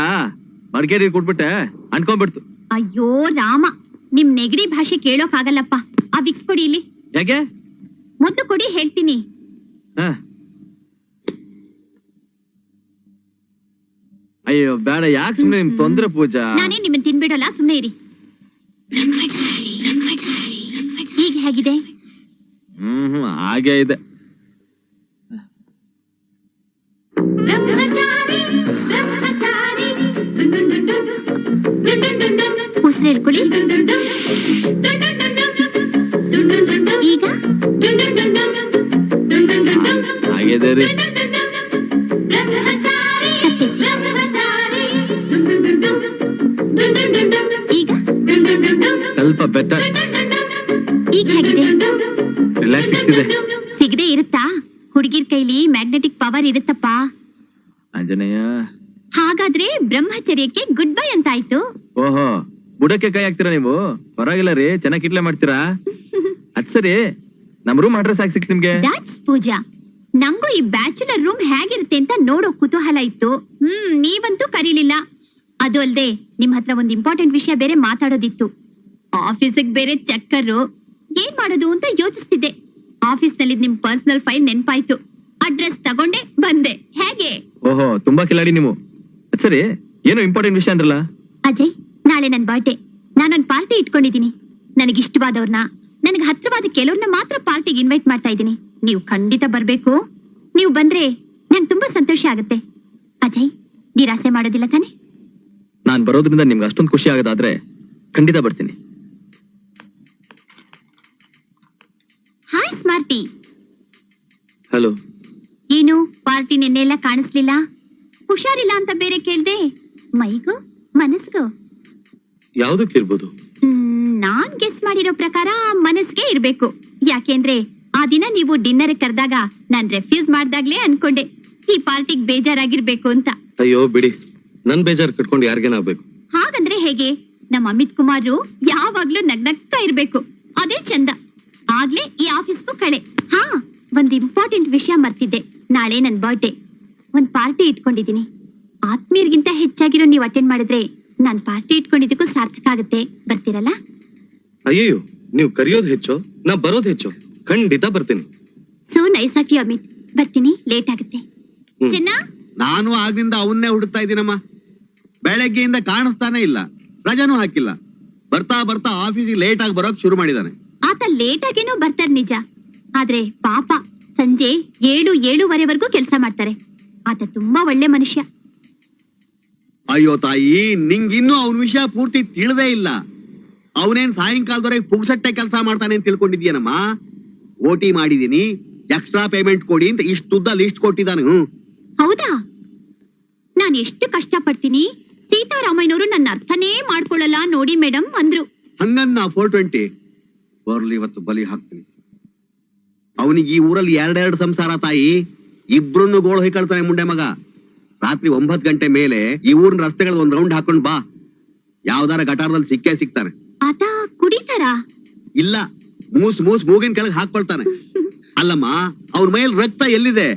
Speaker 4: ಮರ್ಗೇರಿ ಕೊಟ್ಬಿಟ್ಟೆ, ಅನ್ಕೊಂಡ್ಬಿಡ್ತು.
Speaker 1: ಅಯ್ಯೋ ರಾಮ, ನಿಮ್ ನೆಗಡಿ ಭಾಷೆ ಕೇಳೋಕ್ ಆಗಲ್ಲಪ್ಪ. ಆ ವಿಕ್ಸ್ ಕೊಡಿ ಇಲ್ಲಿ.
Speaker 4: ಯಾಕೆ?
Speaker 1: ಮೊದ್ಲು ಕೊಡಿ, ಹೇಳ್ತೀನಿ.
Speaker 4: ಹ. ಅಯ್ಯೋ ಬೇಡ, ಯಾಕೆ ಸುಮ್ನೆ ನಿಮ್ ತೊಂದ್ರೆ ಪೂಜಾ.
Speaker 1: ನಾನೇ ನಿಮ್ಮನ್ ತಿನ್ಬಿಡಲ್ಲ, ಸುಮ್ನೆ ಇರಿ. ಈಗ ಹೇಗಿದೆ?
Speaker 4: ಹಾಗೆ ಇದೆ.
Speaker 1: ಉಸಿರು ಹೇಳ್ಕೊಳ್ಳಿ. ಈಗ
Speaker 4: ಹಾಗಿದೆ ರೀ.
Speaker 1: ಈಗ
Speaker 4: ಸ್ವಲ್ಪ ಬೆಟರ್.
Speaker 1: ಈಗ ಹೇಗಿದೆ?
Speaker 4: ರಿಲ್ಯಾಕ್ಸ್ ಸಿಗ್ತಿದೆ.
Speaker 1: ಸಿಗದೆ ಇರುತ್ತಾ? ಹುಡುಗಿರ್ ಕೈಲಿ ಮ್ಯಾಗ್ನೆಟಿಕ್ ಪವರ್ ಇರುತ್ತಪ್ಪ.
Speaker 4: ಆಂಜನೇಯ.
Speaker 1: ಹಾಗಾದ್ರೆ ಬ್ರಹ್ಮಚರ್ಯಕ್ಕೆ ಗುಡ್ ಬೈ ಅಂತ ಆಯ್ತು.
Speaker 4: ಓಹೋ, ಬುಡಕ್ಕೆ ಕೈ ಹಾಕ್ತೀರಾ ನೀವು? ಪರವಾಗಿಲ್ಲ ರೀ, ಚೆನ್ನಾಗಿ ಕಿಟ್ಲೆ ಮಾಡ್ತೀರಾ. ಅದ್ ಸರಿ, ನಮ್ ರೂಮ್ ಅಡ್ರೆಸ್ ಹಾಕಿ ಸಿಕ್ತು ನಿಮ್ಗೆ.
Speaker 1: ದಾಟ್ಸ್ ಪೂಜಾ. ನಂಗೂ ಈ ಬ್ಯಾಚುಲರ್ ರೂಮ್ ಹೇಗಿರುತ್ತೆ ಅಂತ ನೋಡೋ ಕುತೂಹಲ ಇತ್ತು. ನೀವಂತೂ ಕರೀಲಿಲ್ಲ. ಅದು ಅಲ್ದೆ ನಿಮ್ ಹತ್ರ ಒಂದ್ ಇಂಪಾರ್ಟೆಂಟ್ ವಿಷಯ ಬೇರೆ ಮಾತಾಡೋದಿತ್ತು. ಆಫೀಸಿಗೆ ಬೇರೆ ಚಕ್ಕರು. ಏನ್ ಮಾಡೋದು ಅಂತ ಯೋಚಿಸ್ತಿದ್ದೆ. ಆಫೀಸ್ ನಲ್ಲಿ ನಿಮ್ ಪರ್ಸನಲ್ ಫೈಲ್ ನೆನ್ಪಾಯ್ತು. ಅಡ್ರೆಸ್ ತಗೊಂಡೆ ಬಂದೆ. ಹೇಗೆ?
Speaker 4: ಓಹೋ, ತುಂಬಾ ಕಿಲಾಡಿ ನೀವು. ಅದ್ ಸರಿ, ಏನೋ ಇಂಪಾರ್ಟೆಂಟ್ ವಿಷಯ ಅಂದ್ರಲ್ಲ.
Speaker 1: ಅಜಯ್, ನಾಳೆ ನನ್ ಬರ್ಡೇ. ನಾನೊಂದ್ ಪಾರ್ಟಿ ಇಟ್ಕೊಂಡಿದೀನಿ. ನನಗಿಷ್ಟವಾದವ್ರನ್ನ, ನನಗೆ ಹತ್ರವಾದ ಕೆಲವ್ರನ್ನ ಮಾತ್ರ ಪಾರ್ಟಿಗೆ ಇನ್ವೈಟ್ ಮಾಡ್ತಾ ಇದ್ದೀನಿ. ನೀವು ಖಂಡಿತ ಬರ್ಬೇಕು. ನೀವು ಬಂದ್ರೆ ನಂಗೆ ತುಂಬಾ ಸಂತೋಷ ಆಗುತ್ತೆ. ಅಜಯ್, ನಿರಾಸೆ ಮಾಡೋದಿಲ್ಲ ತಾನೆ?
Speaker 4: ನಾನ್ ಬರೋದ್ರಿಂದ ನಿಮ್ಗೆ ಅಷ್ಟೊಂದು ಖುಷಿ ಆಗೋದಾದ್ರೆ ಖಂಡಿತ ಬರ್ತೀನಿ.
Speaker 1: ಹಾಯ್ ಸ್ಮಾರ್ಟಿ.
Speaker 4: ಹಲೋ.
Speaker 1: ಏನು ಪಾರ್ಟಿ ನಿನ್ನೆಲ್ಲ ಕಾಣಿಸ್ಲಿಲ್ಲ? ಹುಷಾರಿಲ್ಲ ಅಂತ ಬೇರೆ ಕೇಳ್ದೆ. ಮೈಗೂ ಮನಸ್ಗೂ?
Speaker 2: ಯಾವ್ದಕ್ಕಿರ್ಬೋದು?
Speaker 1: ನಾನ್ ಗೆಸ್ ಮಾಡಿರೋ ಪ್ರಕಾರ ಮನಸ್ಗೆ ಇರ್ಬೇಕು. ಯಾಕೆಂದ್ರೆ ಆ ದಿನ ನೀವು ಡಿನ್ನರ್ ಕರೆದಾಗ ನಾನ್ ರೆಫ್ಯೂಸ್ ಮಾಡ್ದಾಗ್ಲೇ ಅನ್ಕೊಂಡೆ ಈ ಪಾರ್ಟಿಗ್ ಬೇಜಾರಾಗಿರ್ಬೇಕು ಅಂತ.
Speaker 2: ಅಯ್ಯೋ ಬಿಡಿ, ನನ್ ಬೇಜಾರ್ ಕಟ್ಕೊಂಡು ಯಾರಿಗೇನಾಗ್ಬೇಕು?
Speaker 1: ಹಾಗಂದ್ರೆ ಹೇಗೆ? ನಮ್ಮ ಅಮಿತ್ ಕುಮಾರ್ ಯಾವಾಗ್ಲೂ ನಗ್ನಗ್ತಾ ಇರ್ಬೇಕು. ಅದೇ ಚಂದ. ಆಗ್ಲೇ ಈ ಆಫೀಸ್ಗೂ ಕಳೆ. ಹಾ, ಒಂದ್ ಇಂಪಾರ್ಟೆಂಟ್ ವಿಷಯ ಮರ್ತಿದ್ದೆ. ನಾಳೆ ನನ್ ಬರ್ಡೇ. ಒಂದ್ ಪಾರ್ಟಿ ಇಟ್ಕೊಂಡಿದೀನಿ. ಆತ್ಮೀಯರಿಗಿಂತ ಹೆಚ್ಚಾಗಿರೋ ನೀವು ಅಟೆಂಡ್ ಮಾಡಿದ್ರೆ ನಾನ್ ಪಾರ್ಟಿ ಇಟ್ಕೊಂಡಿದ್ದಕ್ಕೂ ಸಾರ್ಥಕ ಆಗುತ್ತೆ. ಬರ್ತೀರಲ್ಲ?
Speaker 2: ಅಯ್ಯೋ, ನೀವು ಕರೆಯೋದು ಹೆಚ್ಚು, ನಾ ಬರೋದು ಹೆಚ್ಚು. ಖಂಡಿತ ಬರ್ತೀನಿ.
Speaker 1: So nice of you Amit. ಬರ್ತೀನಿ, ಲೇಟ್ ಆಗುತ್ತೆ. ಚೆನ್ನ,
Speaker 5: ನಾನು ಆಗ್ಲಿಂದ ಅವನ್ನೇ ಹುಡುಕ್ತಾ ಇದ್ದೀನಮ್ಮ. ಬೆಳಗ್ಗೆಯಿಂದ ಕಾಣಿಸ್ತಾನೆ ಇಲ್ಲ, ರಜಾನೂ ಹಾಕಿಲ್ಲ. ಬರ್ತಾ ಬರ್ತಾ ಆಫೀಸಿಗೆ ಲೇಟ್ ಆಗಿ ಬರೋಕ್ ಶುರು ಮಾಡಿದಾನೆ.
Speaker 1: ಆತ ಲೇಟ್ ಆಗೇನೋ ಬರ್ತಾರೆ ನಿಜ. ಆದ್ರೆ ಪಾಪ ಸಂಜೆ 7-7:30ವರೆಗೂ ಕೆಲಸ ಮಾಡ್ತಾರೆ. ಆತ ತುಂಬಾ ಒಳ್ಳೆ ಮನುಷ್ಯ.
Speaker 5: ಅಯ್ಯೋ ತಾಯಿ, ನಿಂಗಿನ್ನೂ ಅವನ ವಿಷಯ ಪೂರ್ತಿ ತಿಳಿದೇ ಇಲ್ಲ. ಅವನೇನ್ ಸಾಯಂಕಾಲದವರೆಗೆ ಪುಗ್ಸಟ್ಟೆ ಕೆಲಸ ಮಾಡ್ತಾನೆ ಅಂತ ತಿಳ್ಕೊಂಡಿದ್ಯೇನಮ್ಮ. ಓಟಿ ಮಾಡಿದೀನಿ, ಎಕ್ಸ್ಟ್ರಾ ಪೇಮೆಂಟ್ ಕೊಡಿ ಅಂತ ಇಷ್ಟುದ್ದ ಲಿಸ್ಟ್ ಕೊಟ್ಟಿದ್ದಾನೆ.
Speaker 1: ಹೌದಾ? ನಾನ್ ಎಷ್ಟು ಕಷ್ಟ ಪಡ್ತೀನಿ. ಸೀತಾರಾಮಯ್ಯನವರು ನನ್ನ ಅರ್ಥನೇ ಮಾಡ್ಕೊಳ್ಳಲ್ಲ ನೋಡಿ ಮೇಡಮ್ ಅಂದ್ರು.
Speaker 5: ಹಂಗನ್ನ 420 ಬರ್ಲಿ, ಇವತ್ತು ಬಲಿ ಹಾಕ್ತೀನಿ. ಅವನಿಗೆ ಈ ಊರಲ್ಲಿ ಎರಡೆರಡು ಸಂಸಾರ ತಾಯಿ, ಇಬ್ರನ್ನು ಗೋಳು ಹೊಯ್ಕೊಳ್ತಾನೆ ಮುಂಡೆ ಮಗ. ರಾತ್ರಿ 9 ಗಂಟೆ ಮೇಲೆ ಈ ಊರಿನ ರಸ್ತೆಗಳ ಒಂದ್ ರೌಂಡ್ ಹಾಕೊಂಡ್ ಬಾ, ಯಾವ್ದಾರ ಗಟಾರದಲ್ಲಿ ಸಿಕ್ಕೇ ಸಿಗ್ತಾನೆ.
Speaker 1: ಆತ ಕುಡಿತಾರ?
Speaker 5: ಇಲ್ಲ, ಮೂಗಿನ ಕೆಳಗೆ ಹಾಕೊಳ್ತಾನೆ. ಅಲ್ಲಮ್ಮ, ಅವನ ಮೈಲ್ ರಕ್ತ ಎಲ್ಲಿದೆ?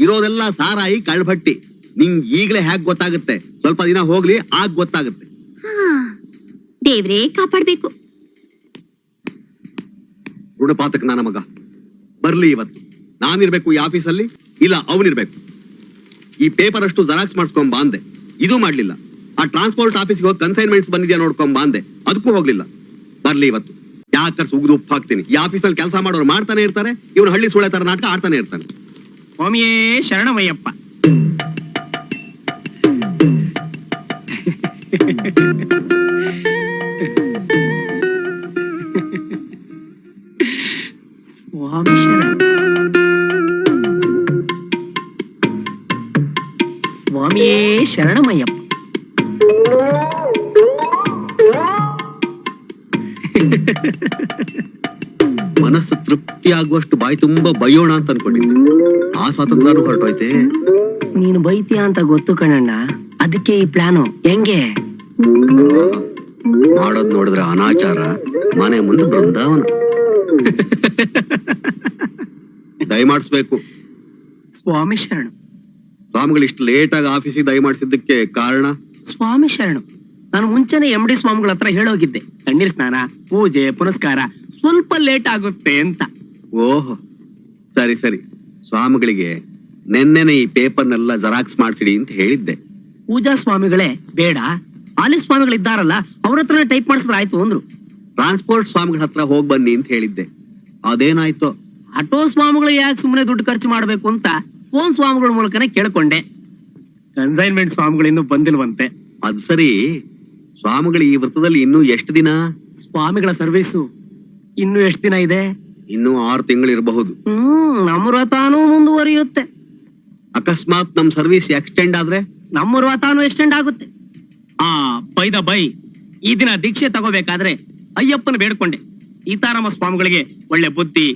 Speaker 5: ಇರೋದೆಲ್ಲ ಸಾರಾಯಿ ಕಳ್ಭಟ್ಟಿ. ನಿಂಗ್ ಈಗ್ಲೇ ಹ್ಯಾಕ್ ಗೊತ್ತಾಗುತ್ತೆ? ಸ್ವಲ್ಪ ದಿನ ಹೋಗ್ಲಿ, ಆಗ ಗೊತ್ತಾಗುತ್ತೆ.
Speaker 1: ದೇವ್ರೇ ಕಾಪಾಡ್ಬೇಕು.
Speaker 5: ಋಣಪಾತಕ್ ನನ್ನ ಮಗ ಬರ್ಲಿ ಇವತ್ತು. ನಾನಿರ್ಬೇಕು ಈ ಆಫೀಸಲ್ಲಿ, ಇಲ್ಲ ಅವನಿರ್ಬೇಕು. ಈ ಪೇಪರ್ ಅಷ್ಟು ಜೆರಾಕ್ಸ್ ಮಾಡಿಸ್ಕೊಂಡ್ ಬಾಂದೆ, ಇದು ಮಾಡ್ಲಿಲ್ಲ. ಆ ಟ್ರಾನ್ಸ್ಪೋರ್ಟ್ ಆಫೀಸ್ಗೆ ಹೋಗಿ ಕನ್ಸೈನ್ಮೆಂಟ್ಸ್ ಬಂದಿದ್ಯಾ ನೋಡ್ಕೊಂಡ್ ಬಾಂದೆ, ಅದಕ್ಕೂ ಹೋಗ್ಲಿಲ್ಲ. ಬರ್ಲಿ ಇವತ್ತು, ಯಾಕರ್ಸ್ ಉಗ್ದು ಉಪ್ಪು ಹಾಕ್ತೀನಿ. ಈ ಆಫೀಸಲ್ಲಿ ಕೆಲಸ ಮಾಡೋರು ಮಾಡ್ತಾನೆ ಇರ್ತಾರೆ, ಇವನು ಹಳ್ಳಿ ಸುಳೆ ತರ ನಾಟಕ ಆಡ್ತಾನೆ ಇರ್ತಾನೆ.
Speaker 7: ಸ್ವಾಮಿಯೇ ಶರಣಮಯ್ಯಪ್ಪ. ಸ್ವಾಮಿ ಶರಣ. ಸ್ವಾಮಿಯೇ ಶರಣಮಯ್ಯಪ್ಪ.
Speaker 5: ಮನಸ್ಸು ತೃಪ್ತಿ ಆಗುವಷ್ಟು ಬಾಯಿ ತುಂಬಾ ಬೈಯೋಣ ಅಂತ ಅನ್ಕೊಂಡಿದ್ದೆ. ಆ ಸ್ವಾತಂತ್ರ್ಯನೂ ಹೊರಟೋಯ್ತೆ.
Speaker 7: ನೀನು ಬೈತೀಯ ಅಂತ ಗೊತ್ತು ಕಣಣ್ಣ, ಅದಕ್ಕೆ ಈ ಪ್ಲಾನು. ಹೆಂಗೆ
Speaker 5: ಮಾಡೋದ್ ನೋಡಿದ್ರೆ ಅನಾಚಾರ, ಮನೆ ಮುಂದೆ ಬೃಂದಾವನ. ದಯಮಾಡಿಸ್ಬೇಕು.
Speaker 7: ಸ್ವಾಮಿ ಶರಣ.
Speaker 5: ಸ್ವಾಮಿಗಳು ಇಷ್ಟು ಲೇಟ್ ಆಗಿ ಆಫೀಸಿಗೆ ದಯಮಾಡಿಸಿದ್ದಕ್ಕೆ ಕಾರಣ?
Speaker 7: ಸ್ವಾಮಿ ಶರಣು. ನಾನು ಮುಂಚೆನೆ MD ಸ್ವಾಮಿಗಳ ಹತ್ರ ಹೇಳೋಗಿದ್ದೆ, ತಣ್ಣೀರ್ ಸ್ನಾನ, ಪೂಜೆ ಪುನಸ್ಕಾರ ಸ್ವಲ್ಪ ಲೇಟ್ ಆಗುತ್ತೆ ಅಂತ.
Speaker 5: ಓಹೋ, ಸರಿ ಸರಿ. ಸ್ವಾಮಿಗಳಿಗೆ ನೆನ್ನೆನೆ ಈ ಪೇಪರ್ನೆಲ್ಲ ಜೆರಾಕ್ಸ್ ಮಾಡ್ಸಿಡಿ ಅಂತ ಹೇಳಿದ್ದೆ.
Speaker 7: ಪೂಜಾ ಸ್ವಾಮಿಗಳೇ ಬೇಡ, ಆಲಿಸ್ ಸ್ವಾಮಿಗಳಿದ್ದಾರಲ್ಲ ಅವ್ರ ಹತ್ರನೇ ಟೈಪ್ ಮಾಡಿಸಿದ್ರೆ ಆಯ್ತು ಅಂದ್ರು.
Speaker 5: ಟ್ರಾನ್ಸ್ಪೋರ್ಟ್ ಸ್ವಾಮಿಗಳ ಹತ್ರ ಹೋಗ್ ಬನ್ನಿ ಅಂತ ಹೇಳಿದ್ದೆ, ಅದೇನಾಯ್ತು?
Speaker 7: ಆಟೋ ಸ್ವಾಮಿಗಳು ಯಾಕೆ ಸುಮ್ಮನೆ ದುಡ್ಡು ಖರ್ಚು ಮಾಡ್ಬೇಕು ಅಂತ ಫೋನ್ ಸ್ವಾಮಿಗಳ ಮೂಲಕನೇ ಕೇಳ್ಕೊಂಡೆ. ಕನ್ಸೈನ್ಮೆಂಟ್ ಸ್ವಾಮಿಗಳು ಇನ್ನೂ ಬಂದಿಲ್ವಂತೆ.
Speaker 5: ಅದ್ ಸರಿ, ಸ್ವಾಮಿಗಳು ಈ ವೃತ್ತದಲ್ಲಿ ಇನ್ನೂ ಎಷ್ಟು ದಿನ?
Speaker 7: ಸ್ವಾಮಿಗಳ ಸರ್ವಿಸು ಇನ್ನು ಎಷ್ಟು ದಿನ ಇದೆ?
Speaker 5: ಇನ್ನೂ 6 ತಿಂಗಳಿರಬಹುದು.
Speaker 7: ನಮ್ಮ ವ್ರತಾನೂ ಮುಂದುವರಿಯುತ್ತೆ.
Speaker 5: ಅಕಸ್ಮಾತ್ ನಮ್ ಸರ್ವಿಸ್ ಎಕ್ಸ್ಟೆಂಡ್ ಆದ್ರೆ?
Speaker 7: ನಮ್ಮ ವ್ರತಾನೂ ಎಕ್ಸ್ಟೆಂಡ್ ಆಗುತ್ತೆ. ಬೈ ಈ ದಿನ ದೀಕ್ಷೆ ತಗೋಬೇಕಾದ್ರೆ ಅಯ್ಯಪ್ಪನ ಬೇಡ್ಕೊಂಡೆ, ಸೀತಾರಾಮ ಸ್ವಾಮಿಗಳಿಗೆ ಒಳ್ಳೆ ಬುದ್ಧಿ,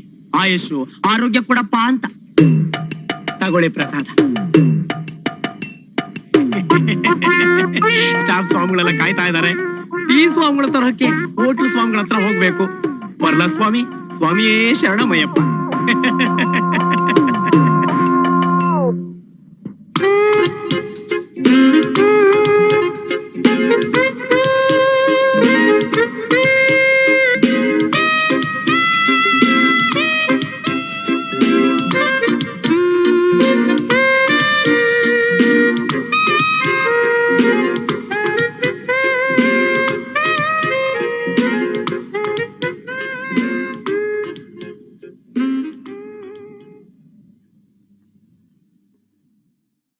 Speaker 7: ಆಯುಷು, ಆರೋಗ್ಯ ಕೊಡಪ್ಪ ಅಂತ. ತಗೊಳ್ಳಿ ಪ್ರಸಾದ. ಸ್ಟಾಫ್ ಸ್ವಾಮಿಗಳೆಲ್ಲ ಕಾಯ್ತಾ ಇದ್ದಾರೆ. ಟೀ ಸ್ವಾಮಿಗಳ ತರಕ್ಕೆ ಹೋಟ್ಲು ಸ್ವಾಮಿಗಳ ಹತ್ರ ಹೋಗ್ಬೇಕು. ಬರ್ಲಾ ಸ್ವಾಮಿ? ಸ್ವಾಮಿಯೇ ಶರಣಮಯ್ಯಪ್ಪ.